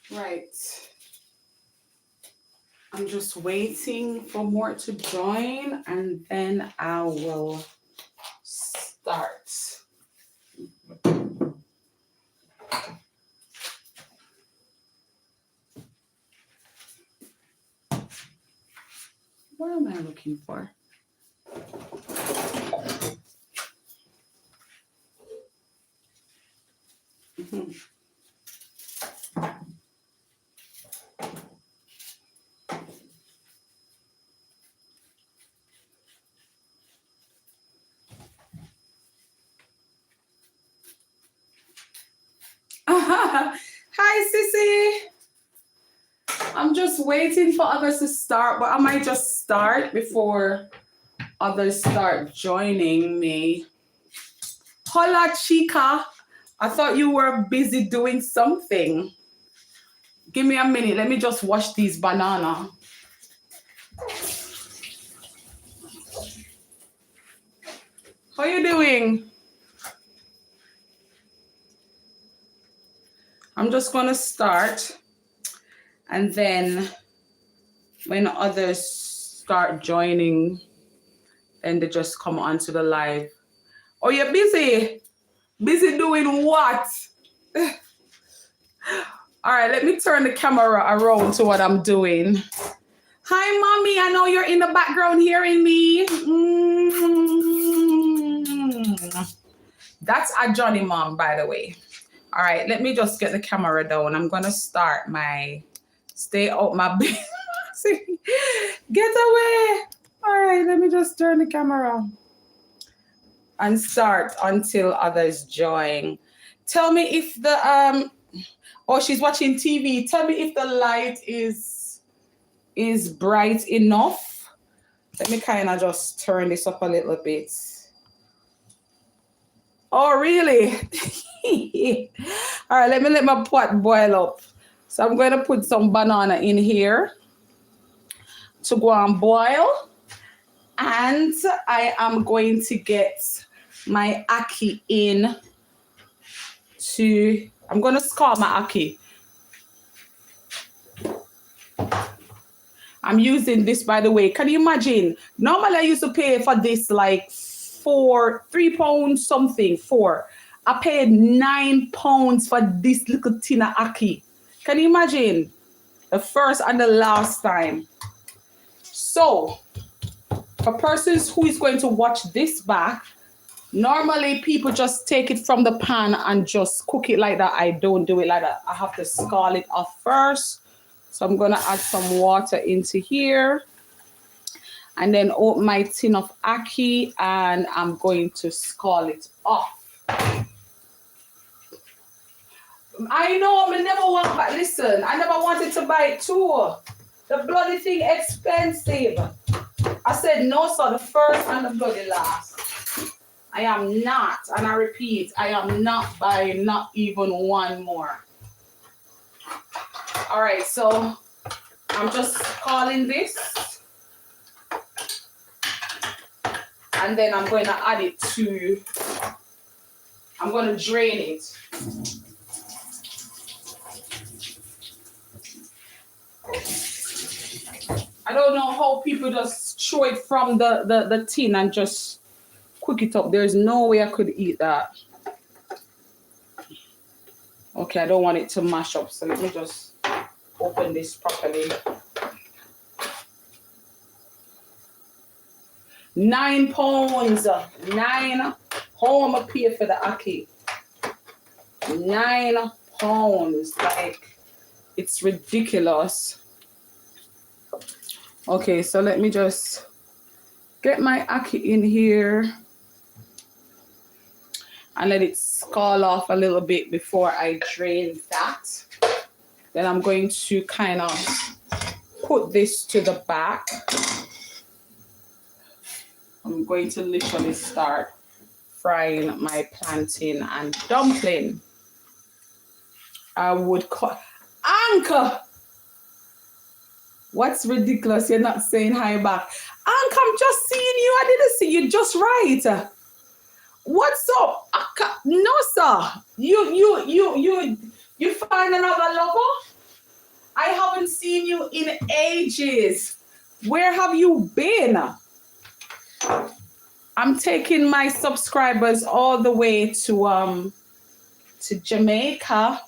Right. I'm just waiting for more to join and then I will start. What am I looking for? Mhm. Hi, Sissy. I'm just waiting for others to start, but I might just start before others start joining me. Hola, chica. I thought you were busy doing something. Give me a minute. Let me just wash these banana. How you doing? I'm just going to start. And then when others start joining, then they just come onto the live. Oh, you're busy? Busy doing what? All right, let me turn the camera around to what I'm doing. Hi, mommy. I know you're in the background hearing me. That's a Johnny mom, by the way. All right, let me just get the camera down. I'm going to start my stay out my bed. Get away. All right, let me just turn the camera and start until others join. Tell me if the oh, she's watching TV. Tell me if the light is bright enough. Let me kind of just turn this up a little bit. Oh, really? All right, let me let my pot boil up. So I'm going to put some banana in here to go and boil. And I am going to get my ackee in to, I'm going to scald my ackee. I'm using this, by the way. Can you imagine? Normally I used to pay for this like £3 something, 4. I paid £9 for this little tin of ackee. Can you imagine? The first and the last time. So, for persons who is going to watch this back, normally people just take it from the pan and just cook it like that. I don't do it like that. I have to scald it off first. So I'm going to add some water into here. And then open my tin of ackee and I'm going to scald it off. I know, I never want, but listen, I never wanted to buy it too. The bloody thing expensive. I said no, sir, the first and the bloody last. I am not, and I repeat, I am not buying not even one more. All right, so I'm just calling this. And then I'm going to add it to, I'm going to drain it. I don't know how people just throw it from the tin and just cook it up. There's no way I could eat that. Okay, I don't want it to mash up, so let me just open this properly. £9. £9. I pay for the ackee. £9. Like, it's ridiculous. Okay, so let me just get my ackee in here and let it scald off a little bit before I drain that. Then I'm going to kind of put this to the back. I'm going to literally start frying my plantain and dumpling. I would call Anchor. What's ridiculous? You're not saying hi back. Anchor, I'm just seeing you. I didn't see you just right. What's up? No, sir. You find another lover? I haven't seen you in ages. Where have you been? I'm taking my subscribers all the way to Jamaica.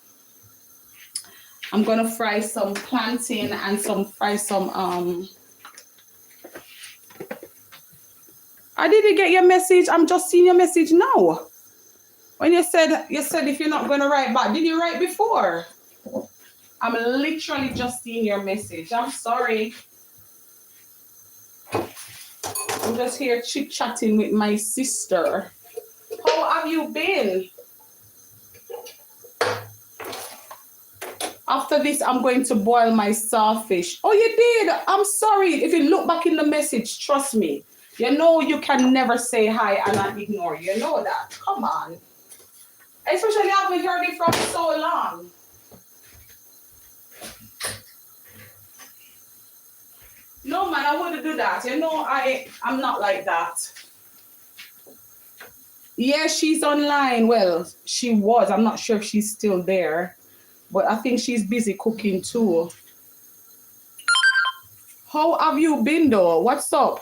I'm gonna fry some plantain and fry some I didn't get your message. I'm just seeing your message now. When you said if you're not gonna write back, did you write before? I'm literally just seeing your message. I'm sorry. I'm just here chit-chatting with my sister. How have you been? After this, I'm going to boil my saltfish. Oh, you did? I'm sorry. If you look back in the message, trust me. You know you can never say hi and I ignore you. You know that. Come on. Especially I haven't heard it from so long. No, man, I wouldn't do that. You know, I'm not like that. Yeah, she's online. Well, she was. I'm not sure if she's still there. But I think she's busy cooking too. How have you been though? What's up?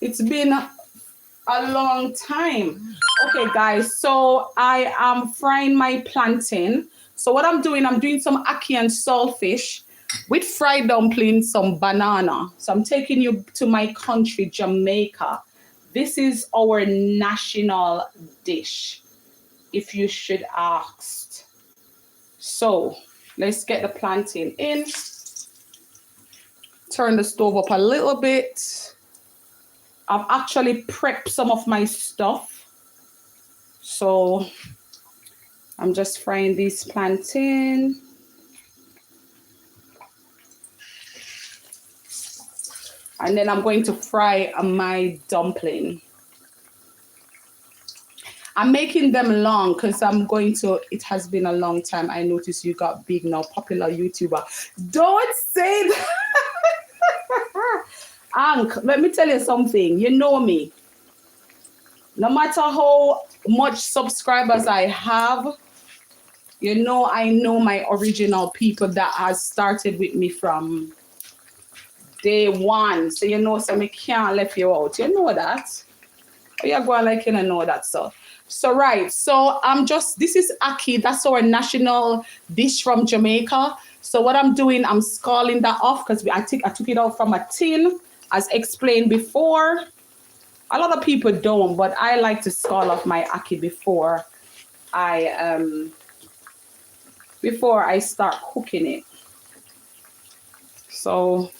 It's been a long time. Okay, guys. So I am frying my plantain. So what I'm doing some ackee and saltfish with fried dumplings, some banana. So I'm taking you to my country, Jamaica. This is our national dish, if you should ask. So let's get the plantain in. Turn the stove up a little bit. I've actually prepped some of my stuff. So I'm just frying this plantain. And then I'm going to fry my dumpling. I'm making them long because it has been a long time. I noticed you got big now, popular YouTuber. Don't say that. Ank, let me tell you something. You know me. No matter how much subscribers I have, you know I know my original people that has started with me from day one. So you know, so I can't let you out. You know that. Oh, you're going like you know that, so. So right, so this is ackee. That's our national dish from Jamaica. So what I'm doing, I'm scalding that off because I took it out from a tin, as explained before. A lot of people don't, but I like to scald off my ackee before I start cooking it. So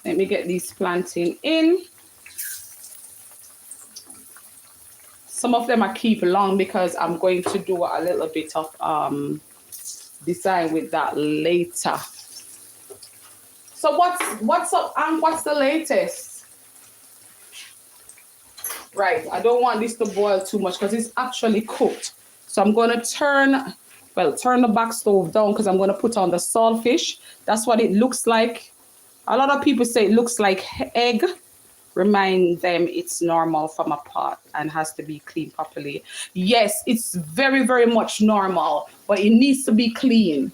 let me get these plantain in. Some of them I keep long because I'm going to do a little bit of design with that later. So what's up, and what's the latest? Right, I don't want this to boil too much because it's actually cooked. So I'm going to turn the back stove down because I'm going to put on the saltfish. That's what it looks like. A lot of people say it looks like egg. Remind them it's normal from a pot and has to be cleaned properly. Yes, it's very, very much normal, but it needs to be clean.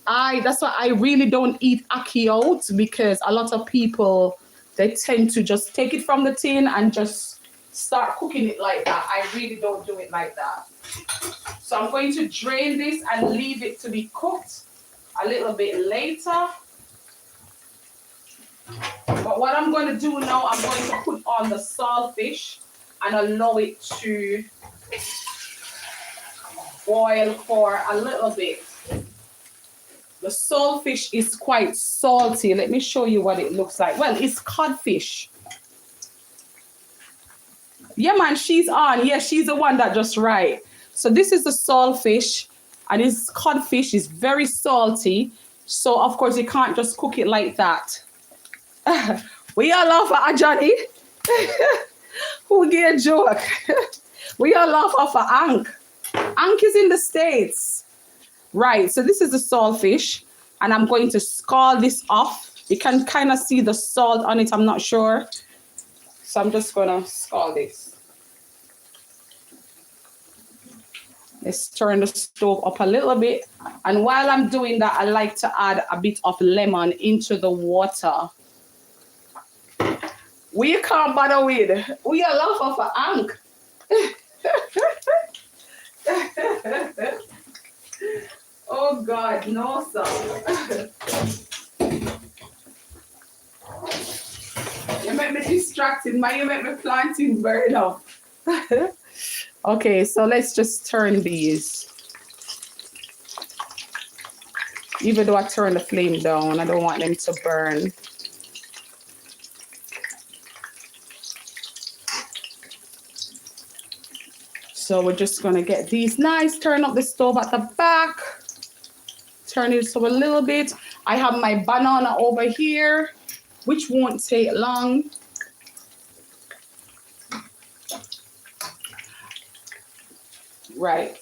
That's why I really don't eat ackee out, because a lot of people, they tend to just take it from the tin and just start cooking it like that. I really don't do it like that. So I'm going to drain this and leave it to be cooked a little bit later. But what I'm going to do now, I'm going to put on the saltfish and allow it to boil for a little bit. The saltfish is quite salty. Let me show you what it looks like. Well, it's codfish. Yeah, man, she's on. Yeah, she's the one that just right. So this is the saltfish, and it's codfish. It's very salty. So, of course, you can't just cook it like that. We all laugh at Johnny. Who get a joke? We all laugh off of Ank. Ank is in the States. Right, so this is the saltfish, and I'm going to scald this off. You can kind of see the salt on it, I'm not sure. So I'm just going to scald this. Let's turn the stove up a little bit. And while I'm doing that, I like to add a bit of lemon into the water. We can't bother with. We are love of an ank. Oh God, no sir. You make me distracted, man. You make me planting burn up. Okay, so let's just turn these. Even though I turn the flame down, I don't want them to burn. So we're just gonna get these nice, turn up the stove at the back. Turn it up a little bit. I have my banana over here, which won't take long. Right.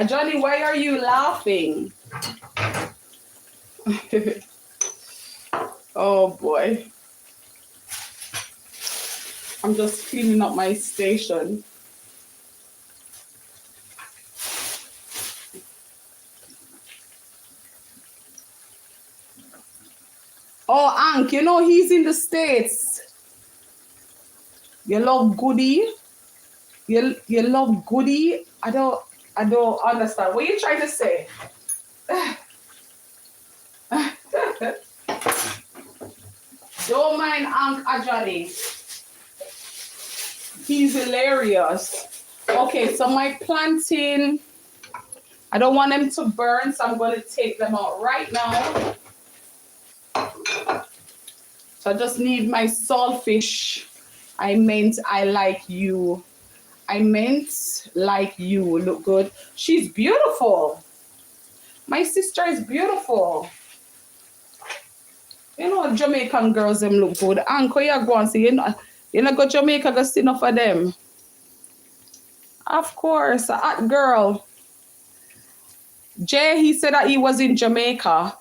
Johnny, why are you laughing? Oh boy. I'm just cleaning up my station. Oh, Ank, you know he's in the States. You love Goody? You love Goody? I don't understand. What are you trying to say? Don't mind Unc Ajani. He's hilarious. Okay, so my plantain, I don't want them to burn, so I'm going to take them out right now. So I just need my saltfish. I meant I like you. I meant like you. Look good. She's beautiful. My sister is beautiful. You know, Jamaican girls, them look good. Uncle, you go and see, you know, go Jamaica, go see enough of them. Of course, a hot girl. Jay, he said that he was in Jamaica.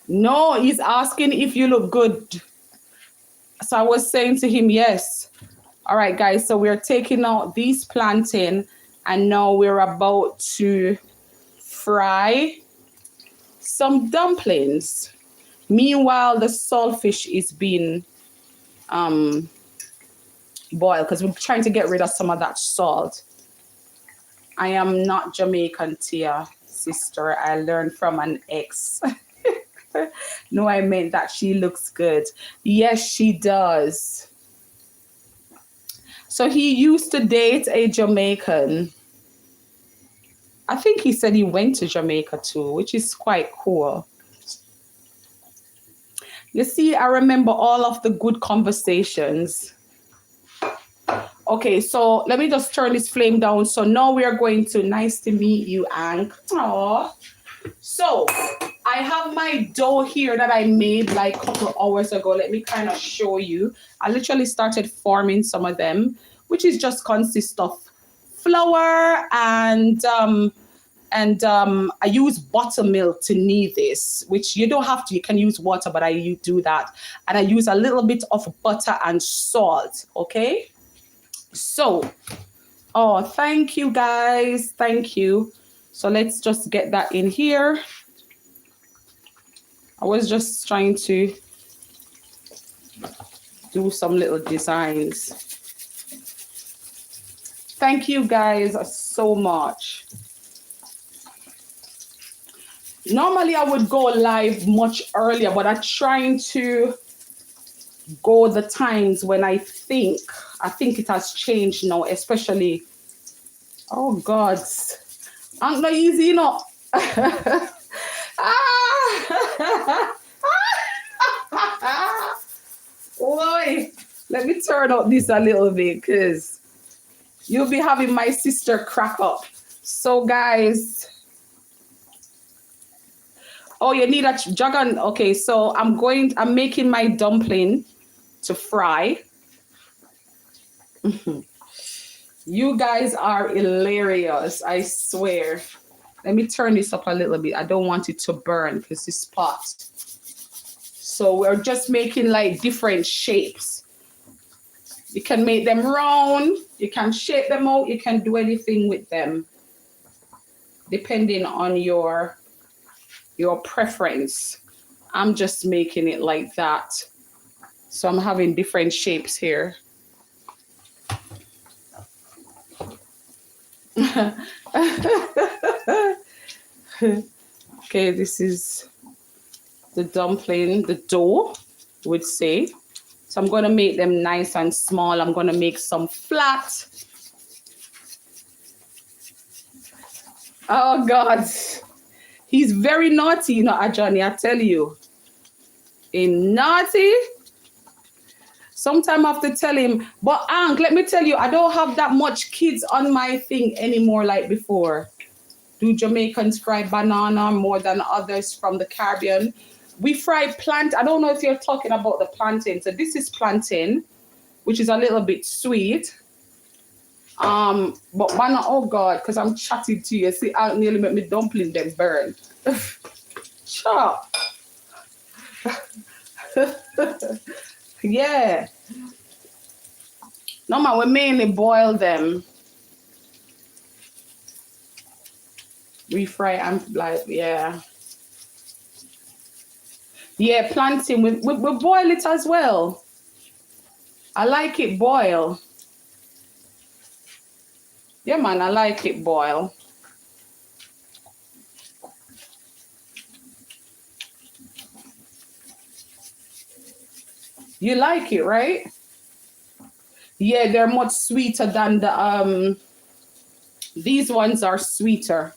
No, he's asking if you look good. So I was saying to him, yes. All right, guys, so we're taking out these plantain, and now we're about to fry some dumplings. Meanwhile, the saltfish is being boiled because we're trying to get rid of some of that salt. I am not Jamaican, Tia, sister. I learned from an ex. No, I meant that she looks good. Yes, she does. So he used to date a Jamaican. I think he said he went to Jamaica too, which is quite cool. You see, I remember all of the good conversations. Okay, so let me just turn this flame down. So now we are going to, nice to meet you, Ank. Aww. So I have my dough here that I made like a couple hours ago. Let me kind of show you. I literally started forming some of them, which is just consist of flour and I use buttermilk to knead this, which you don't have to. You can use water, but I do that. And I use a little bit of butter and salt, okay? So, oh, thank you, guys. Thank you. So let's just get that in here. I was just trying to do some little designs. Thank you, guys, so much. Normally, I would go live much earlier, but I'm trying to go the times when I think it has changed now, especially, oh God, I'm not easy, you know. Boy, let me turn up this a little bit because you'll be having my sister crack up. So guys, oh, you need a jug on. Okay, so I'm making my dumpling to fry. You guys are hilarious, I swear. Let me turn this up a little bit. I don't want it to burn because it's pot. So we're just making like different shapes. You can make them round, you can shape them out, you can do anything with them depending on your preference. I'm just making it like that. So I'm having different shapes here. Okay, this is the dumpling, the dough, would say. So I'm going to make them nice and small. I'm going to make some flat. Oh, God. He's very naughty, you know, Johnny, I tell you. In naughty. Sometimes I have to tell him, but Unc, let me tell you, I don't have that much kids on my thing anymore like before. Do Jamaicans fry banana more than others from the Caribbean? We fry plantain. I don't know if you're talking about the plantain. So this is plantain, which is a little bit sweet. But banana, oh God, because I'm chatting to you. See, I nearly make me dumpling them burn. Chop. Yeah. No man, we mainly boil them. We fry and like, yeah. Yeah, plantain, we boil it as well. I like it boil. Yeah, man, I like it boil. You like it, right? Yeah, they're much sweeter than the these ones are sweeter.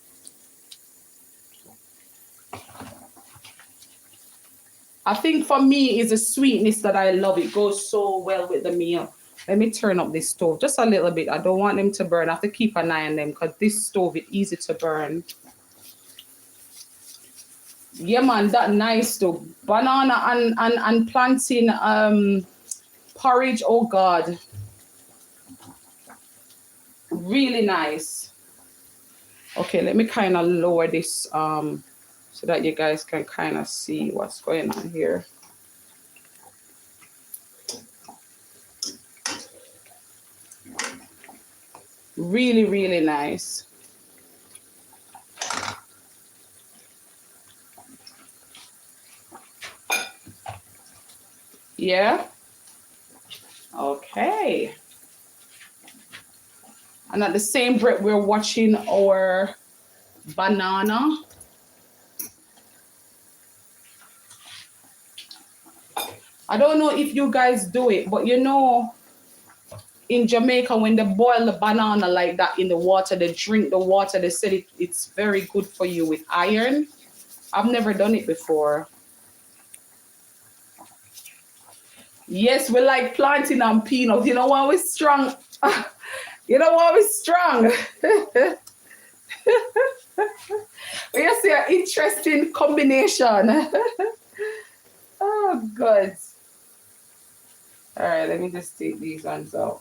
I think for me is the sweetness that I love. It goes so well with the meal. Let me turn up this stove just a little bit. I don't want them to burn. I have to keep an eye on them because this stove is easy to burn. Yeah, man, that nice though. Banana and plantain porridge. Oh God, really nice. Okay, let me kind of lower this so that you guys can kind of see what's going on here. Really, really nice. Yeah. Okay. And at the same breath, we're watching our banana. I don't know if you guys do it, but you know, in Jamaica, when they boil the banana like that in the water, they drink the water, they said it's very good for you with iron. I've never done it before. Yes, we like plantain and peanuts. You know what? We're strong. You know what? We're strong. We see an interesting combination. Oh, God. All right, let me just take these ones out.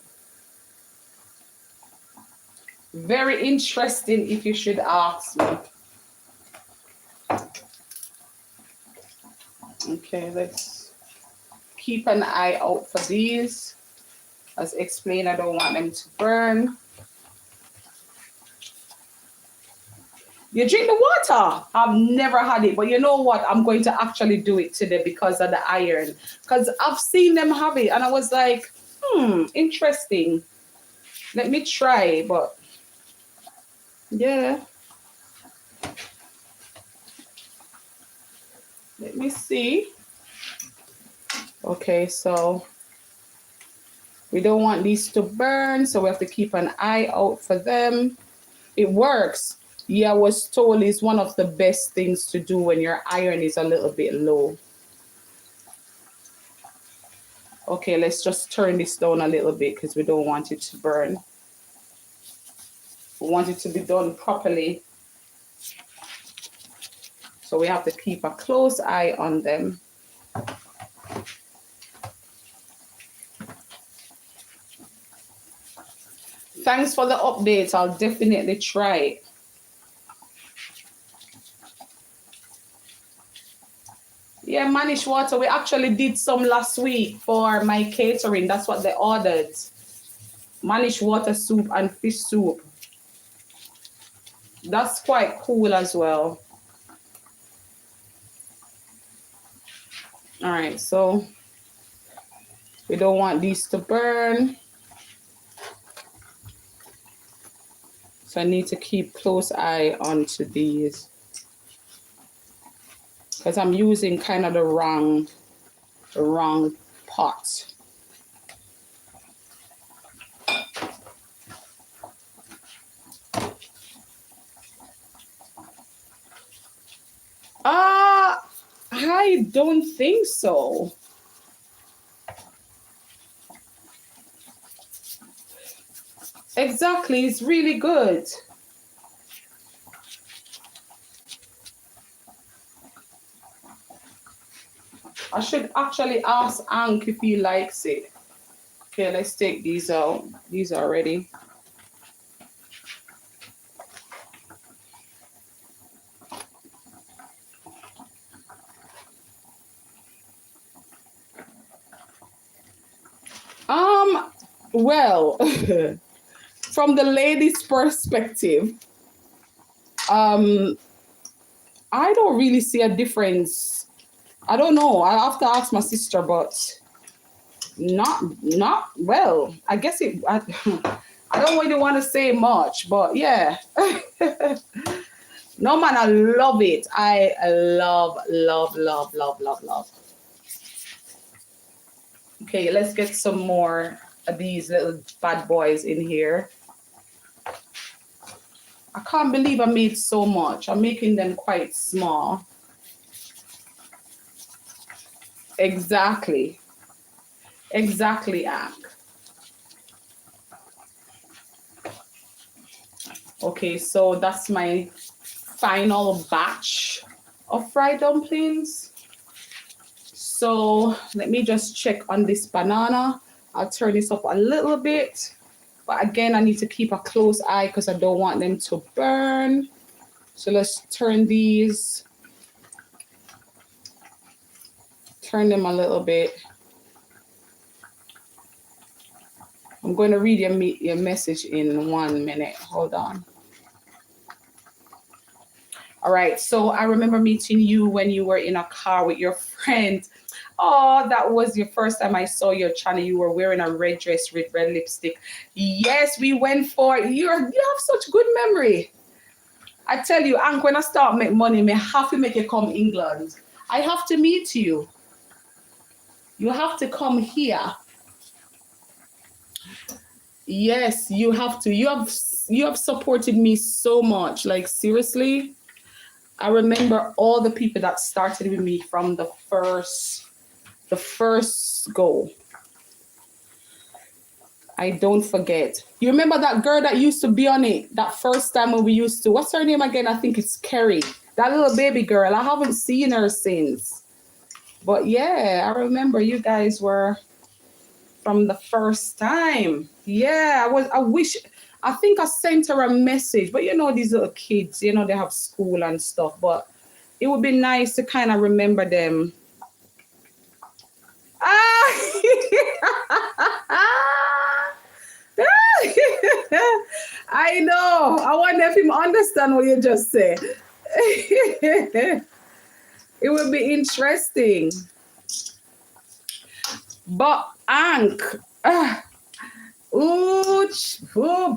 Very interesting, if you should ask me. Okay, let's keep an eye out for these. As explained, I don't want them to burn. You drink the water. I've never had it, but you know what? I'm going to actually do it today because of the iron. Because I've seen them have it, and I was like, interesting. Let me try, but yeah. Let me see. Okay, so we don't want these to burn, so we have to keep an eye out for them. It works. Yeah, I was told it's one of the best things to do when your iron is a little bit low. Okay, let's just turn this down a little bit because we don't want it to burn. We want it to be done properly. So we have to keep a close eye on them. Thanks for the update. I'll definitely try it. Yeah, Manish water. We actually did some last week for my catering. That's what they ordered. Manish water soup and fish soup. That's quite cool as well. All right, so we don't want these to burn. So I need to keep close eye onto these because I'm using kind of the wrong pot. I don't think so. Exactly, it's really good. I should actually ask Ank if he likes it. Okay, let's take these out. These are ready. Well, from the lady's perspective, I don't really see a difference. I don't know. I have to ask my sister, but not well. I guess it. I don't really want to say much, but yeah. No man, I love it. I love. Okay, let's get some more of these little bad boys in here. I can't believe I made so much. I'm making them quite small. Exactly. Exactly, Ank. Okay, so that's my final batch of fried dumplings. So let me just check on this banana. I'll turn this up a little bit. But again, I need to keep a close eye because I don't want them to burn. So let's turn these. Turn them a little bit. I'm going to read your message in 1 minute. Hold on. All right. So I remember meeting you when you were in a car with your friend. Oh, that was your first time I saw your channel. You were wearing a red dress with red lipstick. Yes, we went for it. You have such good memory. I tell you, Ank, when I start make money, I have to make you come England. I have to meet you. You have to come here. Yes, you have to. You have supported me so much. Like seriously, I remember all the people that started with me from the first go. I don't forget. You remember that girl that used to be on it that first time when we used to, what's her name again? I think it's Kerry. That little baby girl. I haven't seen her since. But yeah, I remember you guys were from the first time. Yeah, I think I sent her a message. But you know, these little kids, you know, they have school and stuff. But it would be nice to kind of remember them. I know. I wonder if him understand what you just said. It would be interesting. But Ank, ooh,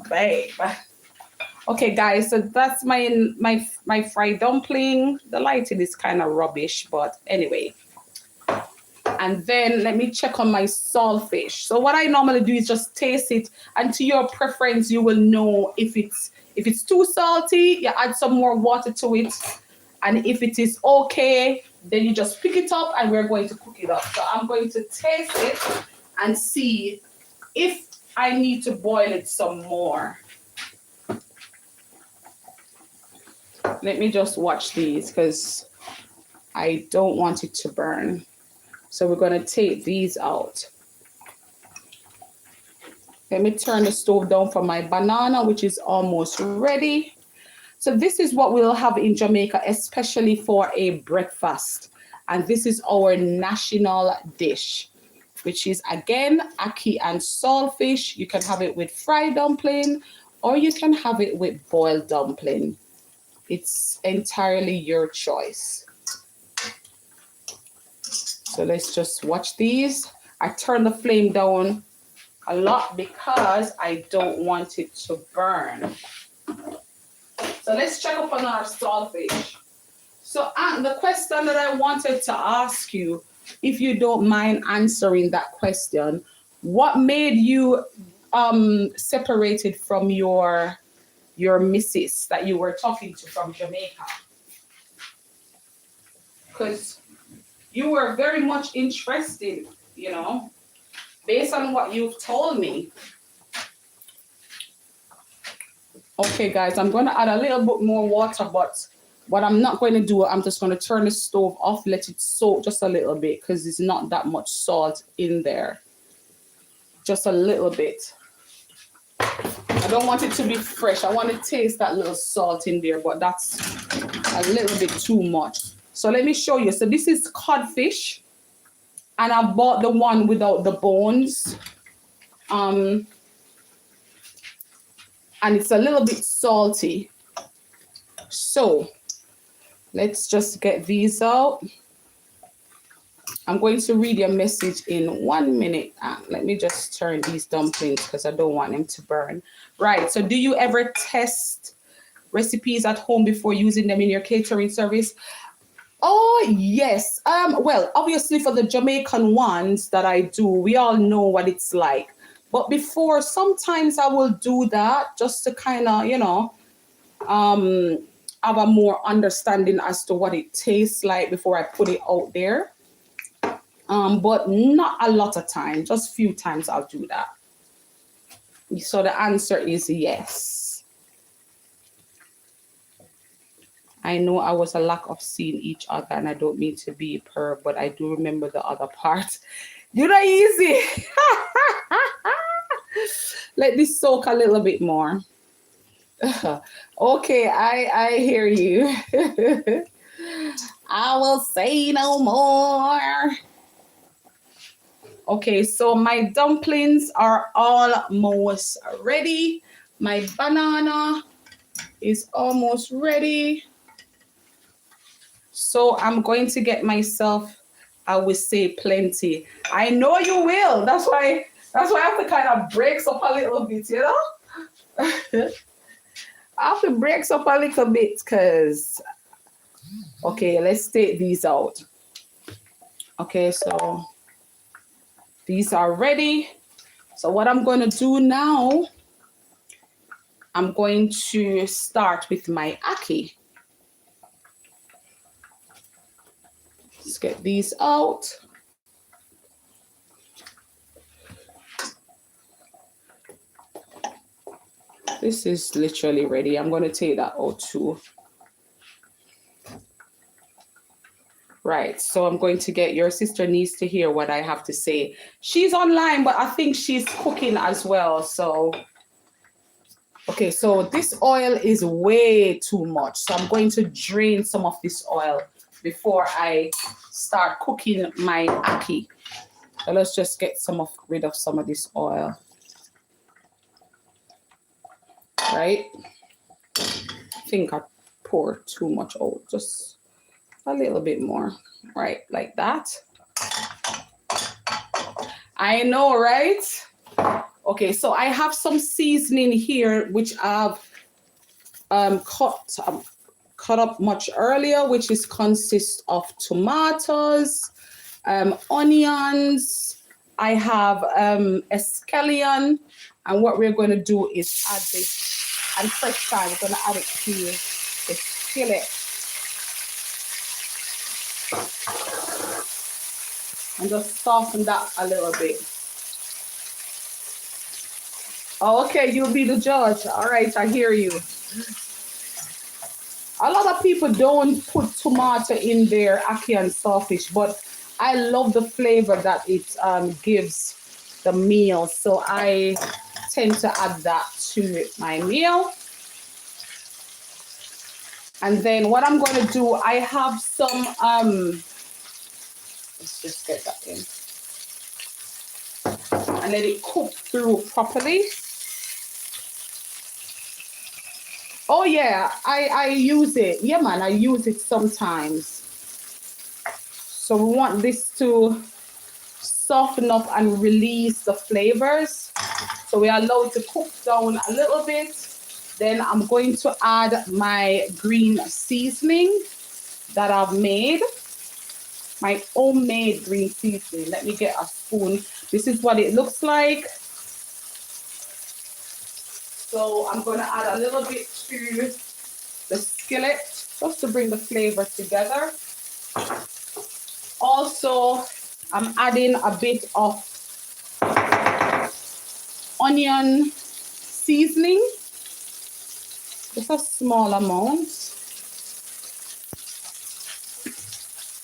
babe. Okay, guys, so that's my fried dumpling. The lighting is kind of rubbish, but anyway. And then let me check on my saltfish. So what I normally do is just taste it, and to your preference, you will know if it's too salty, you add some more water to it. And if it is okay, then you just pick it up and we're going to cook it up. So I'm going to taste it and see if I need to boil it some more. Let me just watch these because I don't want it to burn. So we're going to take these out. Let me turn the stove down for my banana, which is almost ready. So this is what we'll have in Jamaica, especially for a breakfast. And this is our national dish, which is again ackee and saltfish. You can have it with fried dumpling or you can have it with boiled dumpling. It's entirely your choice. So let's just watch these. I turn the flame down a lot because I don't want it to burn. So let's check up on our saltfish. So the question that I wanted to ask you, if you don't mind answering that question, what made you separated from your missus that you were talking to from Jamaica? Because you were very much interested, you know, based on what you've told me. Okay, guys, I'm going to add a little bit more water, but what I'm not going to do, I'm just going to turn the stove off, let it soak just a little bit because there's not that much salt in there. Just a little bit. I don't want it to be fresh. I want to taste that little salt in there, but that's a little bit too much. So let me show you. So this is codfish, and I bought the one without the bones. And it's a little bit salty. So let's just get these out. I'm going to read your message in 1 minute. Let me just turn these dumplings because I don't want them to burn. Right. So do you ever test recipes at home before using them in your catering service? Oh, yes. Well, obviously for the Jamaican ones that I do, we all know what it's like. But before, sometimes I will do that just to kind of, you know, have a more understanding as to what it tastes like before I put it out there. But not a lot of time, just a few times I'll do that. So the answer is yes. I know I was a lack of seeing each other, and I don't mean to be a perv, but I do remember the other part. You're not easy. Let this soak a little bit more. Okay, I hear you. I will say no more. Okay, so my dumplings are almost ready. My banana is almost ready. So I'm going to get myself, I would say, plenty. I know you will. That's why I have to kind of break up a little bit, you know? I have to break up a little bit because, okay, let's take these out. Okay, so these are ready. So what I'm going to do now, I'm going to start with my ackee. Let's get these out. This is literally ready. I'm going to take that out too. Right, so I'm going to get, your sister needs to hear what I have to say. She's online, but I think she's cooking as well. So, okay, so this oil is way too much. So I'm going to drain some of this oil before I start cooking my ackee. So let's just get rid of some of this oil. Right? I think I poured too much out. Just a little bit more. Right, like that. I know, right? Okay, so I have some seasoning here, which I've cut up much earlier, which consists of tomatoes, onions. I have a scallion, and what we're going to do is add this, and fresh thyme. We're going to add it to the skillet. And just soften that a little bit. Okay, you'll be the judge. All right, I hear you. A lot of people don't put tomato in their ackee and saltfish, but I love the flavor that it gives the meal. So I tend to add that to my meal. And then what I'm going to do, I have some Let's just get that in. And let it cook through properly. Oh yeah, I use it. Yeah, man, I use it sometimes. So we want this to soften up and release the flavors. So we allow it to cook down a little bit. Then I'm going to add my green seasoning that I've made. My homemade green seasoning. Let me get a spoon. This is what it looks like. So I'm going to add a little bit to the skillet just to bring the flavor together. Also, I'm adding a bit of onion seasoning, just a small amount.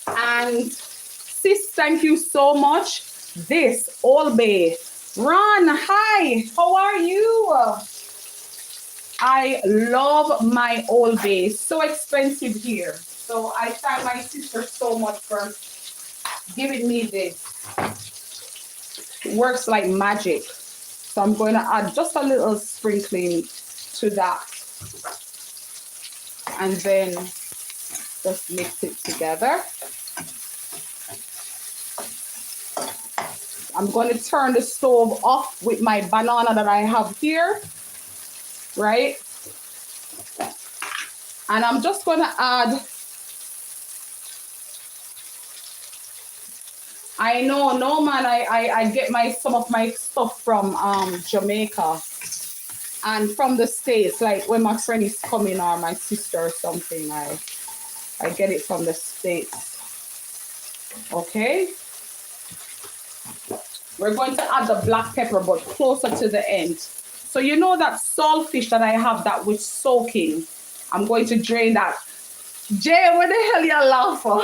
And sis, thank you so much. This Old Bay. Ron, hi, how are you? I love my Old Bay. So expensive here. So I thank my sister so much for giving me this. It works like magic. So I'm going to add just a little sprinkling to that. And then just mix it together. I'm going to turn the stove off with my banana that I have here. Right? And I'm just going to add, I know, no man, I get some of my stuff from Jamaica and from the States, like when my friend is coming or my sister or something, I get it from the States. Okay. We're going to add the black pepper, but closer to the end. So you know that saltfish that I have that was soaking, I'm going to drain that. Jay, what the hell you laugh for?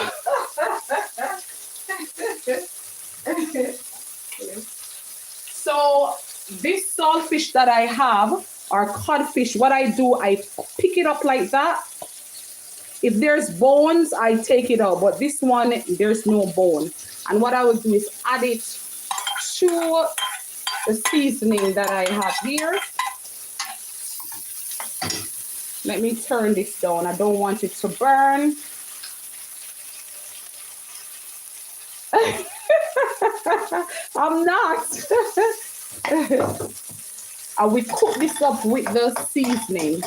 So this saltfish that I have, or codfish, what I do, I pick it up like that. If there's bones, I take it out, but this one, there's no bone. And what I will do is add it to the seasoning that I have here. Let me turn this down. I don't want it to burn. I'm not. I will cook this up with the seasoning.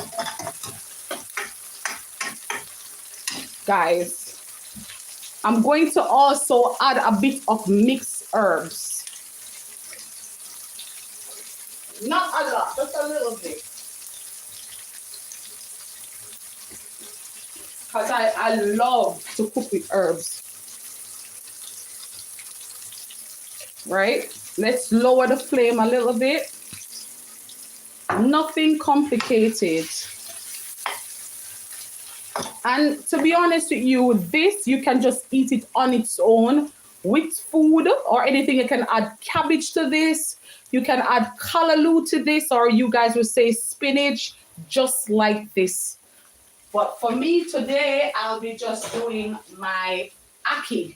Guys, I'm going to also add a bit of mixed herbs. Not a lot, just a little bit. Because I love to cook with herbs. Right? Let's lower the flame a little bit. Nothing complicated. And to be honest with you, this, you can just eat it on its own with food or anything. You can add cabbage to this. You can add callaloo to this, or you guys would say spinach, just like this. But for me today, I'll be just doing my ackee.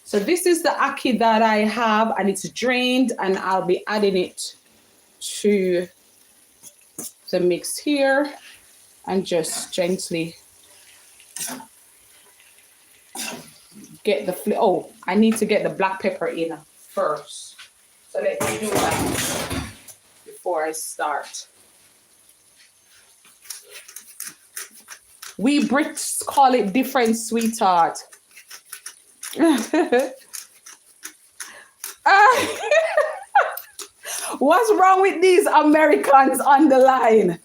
So this is the ackee that I have, and it's drained, and I'll be adding it to the mix here and just gently get the oh, I need to get the black pepper in first. So let me do that before I start. We Brits call it different, sweetheart. What's wrong with these Americans on the line?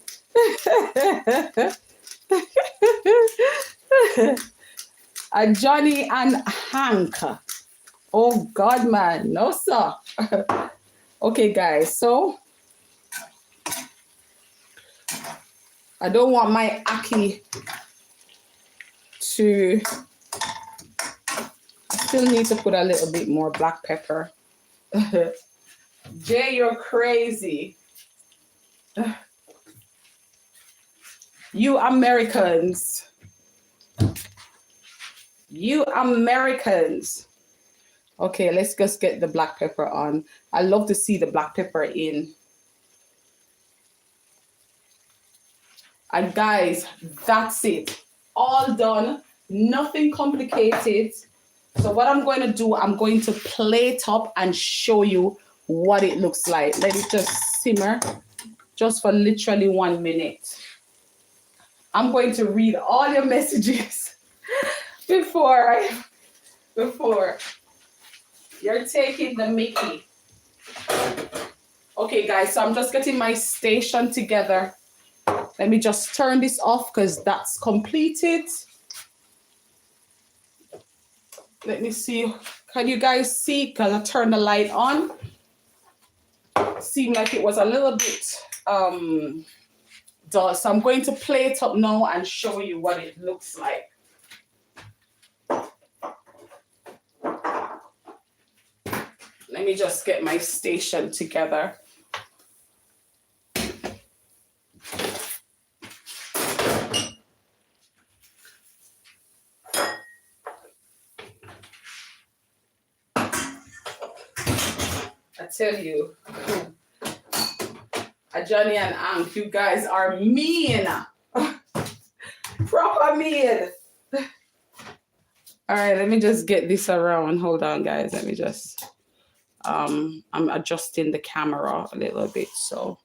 Johnny and Hank. Oh God, man, no sir. Okay, guys, so I don't want my ackee to, I still need to put a little bit more black pepper. Jay, you're crazy. You Americans. You Americans. Okay, let's just get the black pepper on. I love to see the black pepper in. And guys, that's it. All done. Nothing complicated. So what I'm going to do, I'm going to plate up and show you what it looks like. Let it just simmer just for literally 1 minute. I'm going to read all your messages before you're taking the Mickey. Okay, guys, so I'm just getting my station together. Let me just turn this off because that's completed. Let me see. Can you guys see? Because I turned the light on. Seemed like it was a little bit dull. So I'm going to plate up now and show you what it looks like. Let me just get my station together. I tell you, Johnny and Ank, you guys are mean. Proper mean. All right, let me just get this around. Hold on, guys. Let me just, I'm adjusting the camera a little bit. So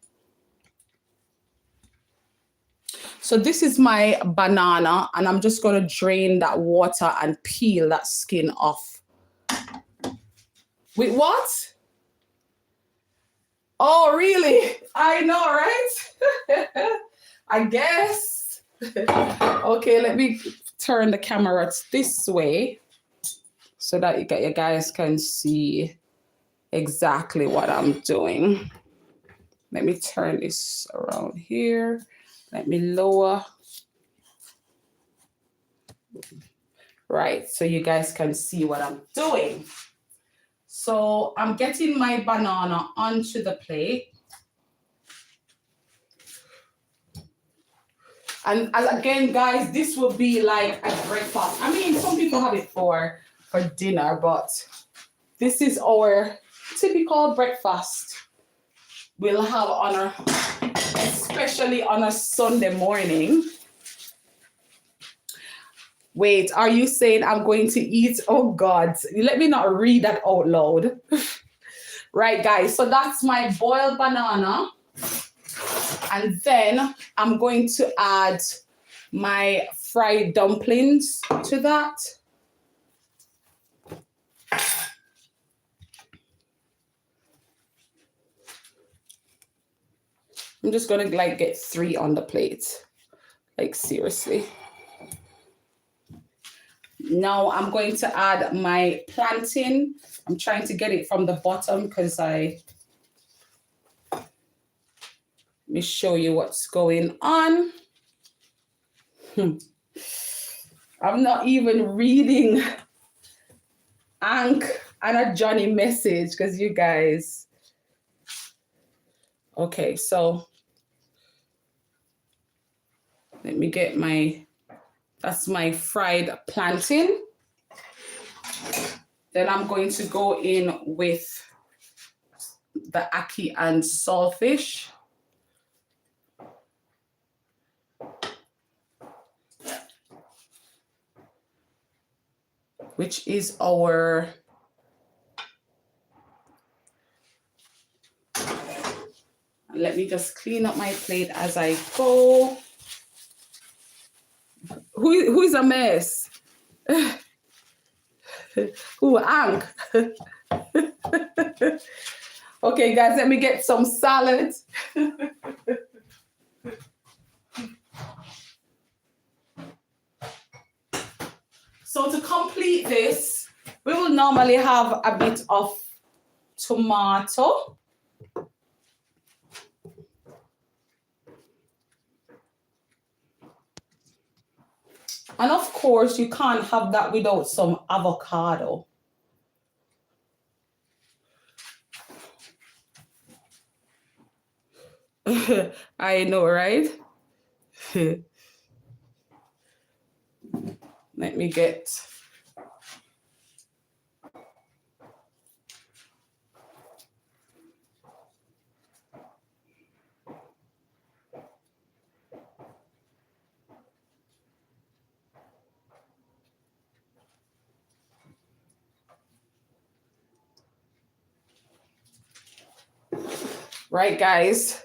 this is my banana, and I'm just going to drain that water and peel that skin off. With what? Oh, really? I know, right? I guess. Okay, let me turn the camera this way so that you guys can see exactly what I'm doing. Let me turn this around here. Let me lower. Right, so you guys can see what I'm doing. So I'm getting my banana onto the plate. And again, guys, this will be like a breakfast. I mean, some people have it for dinner, but this is our typical breakfast we'll have on especially on a Sunday morning. Wait, are you saying I'm going to eat? Oh God, let me not read that out loud. Right, guys, so that's my boiled banana. And then I'm going to add my fried dumplings to that. I'm just going to like get 3 on the plate. Like seriously. Now I'm going to add my plantain. I'm trying to get it from the bottom because let me show you what's going on. I'm not even reading Ank and a Johnny message because you guys. Okay, so let me get that's my fried plantain. Then I'm going to go in with the ackee and saltfish. Which is our let me just clean up my plate as I go. Who is a mess? Who, Ank? Okay, guys, let me get some salad. So to complete this, we will normally have a bit of tomato. And of course, you can't have that without some avocado. I know, right? Let me get right, guys?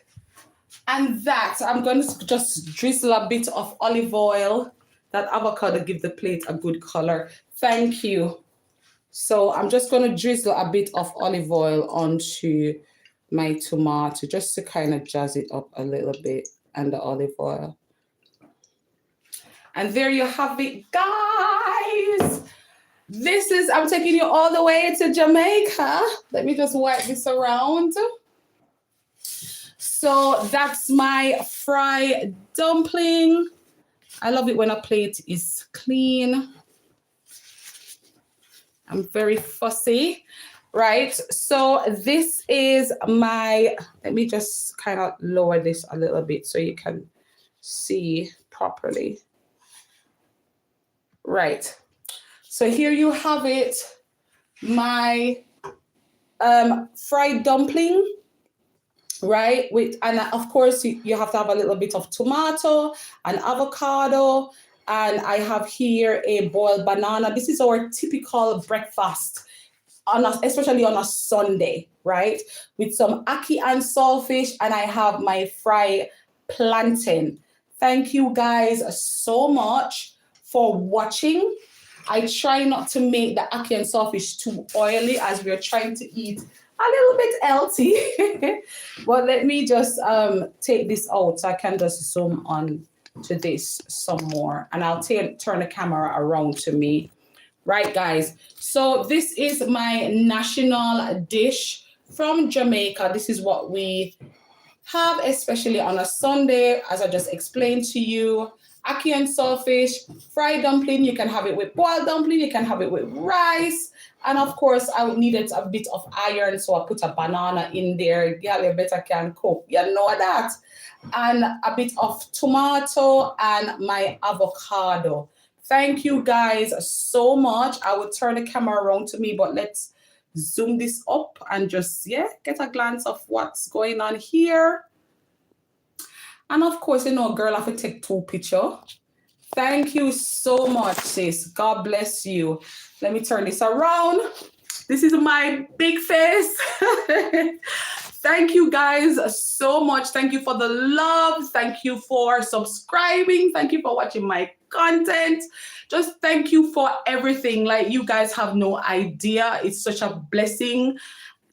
And that, I'm going to just drizzle a bit of olive oil. That avocado give the plate a good color. Thank you. So I'm just going to drizzle a bit of olive oil onto my tomato just to kind of jazz it up a little bit, and the olive oil. And there you have it, guys. This is, I'm taking you all the way to Jamaica. Let me just wipe this around. So that's my fried dumpling. I love it when a plate is clean. I'm very fussy, right? So this is my, let me just kind of lower this a little bit so you can see properly. Right. So here you have it, my fried dumpling. Right, with, and of course you have to have a little bit of tomato and avocado, and I have here a boiled banana. This is our typical breakfast, especially on a Sunday, right? With some ackee and saltfish, and I have my fried plantain. Thank you guys so much for watching. I try not to make the ackee and saltfish too oily as we're trying to eat a little bit healthy. But let me just take this out so I can just zoom on to this some more, and I'll turn the camera around to me. Right, guys, so this is my national dish from Jamaica. This is what we have, especially on a Sunday, as I just explained to you. Ackee and saltfish, fried dumpling. You can have it with boiled dumpling. You can have it with rice. And of course, I needed a bit of iron, so I put a banana in there. Yeah, you better can cook. You know that. And a bit of tomato and my avocado. Thank you guys so much. I will turn the camera around to me, but let's zoom this up and just, yeah, get a glance of what's going on here. And of course, you know, girl, I have to take 2 pictures. Thank you so much, sis. God bless you. Let me turn this around. This is my big face. Thank you guys so much. Thank you for the love. Thank you for subscribing. Thank you for watching my content. Just thank you for everything. Like, you guys have no idea. It's such a blessing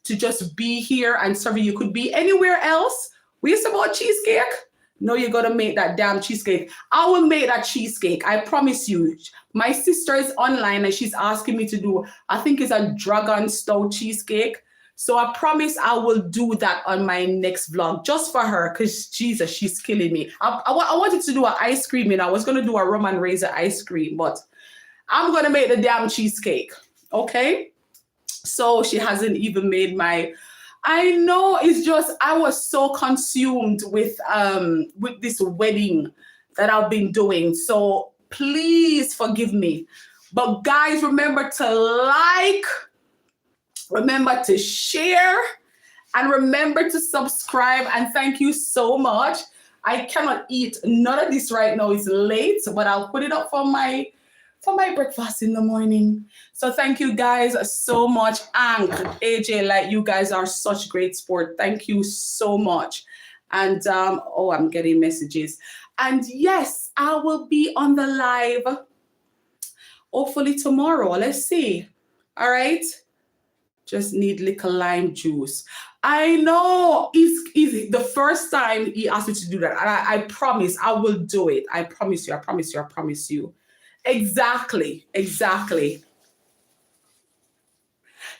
to just be here and serve you. You could be anywhere else. We used to about cheesecake. No, you gotta make that damn cheesecake. I will make that cheesecake. I promise you. My sister is online and she's asking me to do, I think it's a dragon stout cheesecake. So I promise I will do that on my next vlog just for her, because Jesus, she's killing me. I wanted to do an ice cream, and I was gonna do a rum and raisin ice cream, but I'm gonna make the damn cheesecake, okay? So she hasn't even made my, I know, it's just, I was so consumed with this wedding that I've been doing. So please forgive me. But guys, remember to like, remember to share, and remember to subscribe. And thank you so much. I cannot eat none of this right now. It's late, but I'll put it up for my breakfast in the morning. So thank you guys so much. And AJ, like, you guys are such great sport. Thank you so much. And oh, I'm getting messages. And yes, I will be on the live hopefully tomorrow. Let's see. All right. Just need little lime juice. I know it's easy. The first time he asked me to do that, and I promise I will do it. I promise you. I promise you. I promise you. Exactly.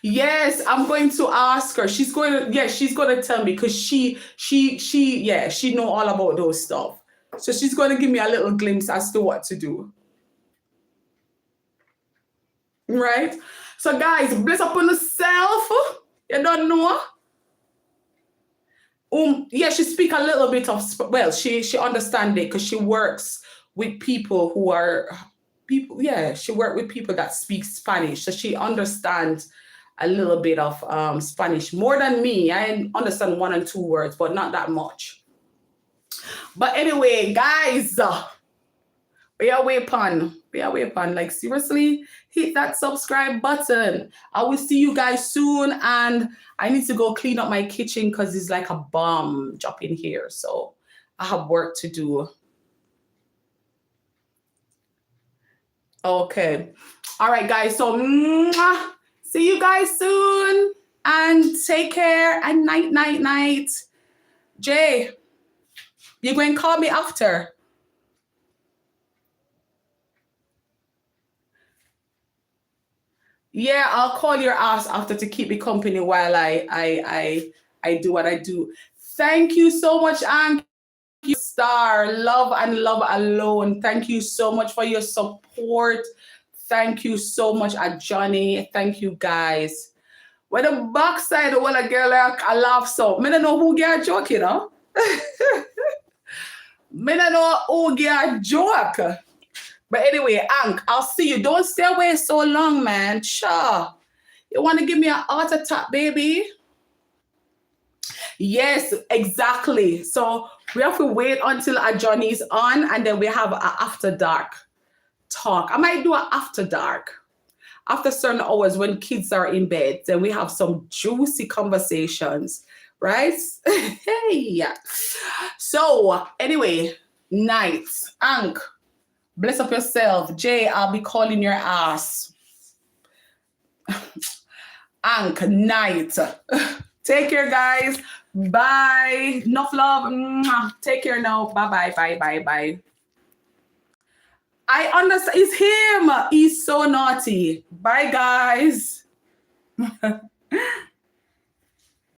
Yes, I'm going to ask her. She's going to tell me, because she know all about those stuff. So she's going to give me a little glimpse as to what to do. Right? So guys, bless up on yourself. You don't know. Yeah, she speak a little bit of, well, she understand it because she works with people who are she worked with people that speak Spanish. So she understands a little bit of Spanish more than me. I understand 1 and 2 words, but not that much. But anyway, guys, we are way upon. be away pan. Like seriously, hit that subscribe button. I will see you guys soon, and I need to go clean up my kitchen because it's like a bomb drop in here. So I have work to do. Okay. All right, guys. So see you guys soon, and take care, and night, night, night. Jay, you going to call me after? Yeah, I'll call your ass after to keep me company while I do what I do. Thank you so much, Ank. You star. Love and love alone. Thank you so much for your support. Thank you so much, Johnny. Thank you, guys. When the backside, well, a girl like I laugh so. Me don't know who get joke, you know. Me don't know who get joke. But anyway, Ank, I'll see you. Don't stay away so long, man. Sure. You want to give me an heart attack, baby? Yes, exactly. So we have to wait until our Johnny's on, and then we have an after dark talk. I might do an after dark. After certain hours when kids are in bed, then we have some juicy conversations, right? Hey. So anyway, night. Ank. Bless up yourself. Jay, I'll be calling your ass. Ank, night. Take care, guys. Bye. Enough love. Take care now. Bye, bye, bye, bye, bye. I understand. It's him. He's so naughty. Bye, guys.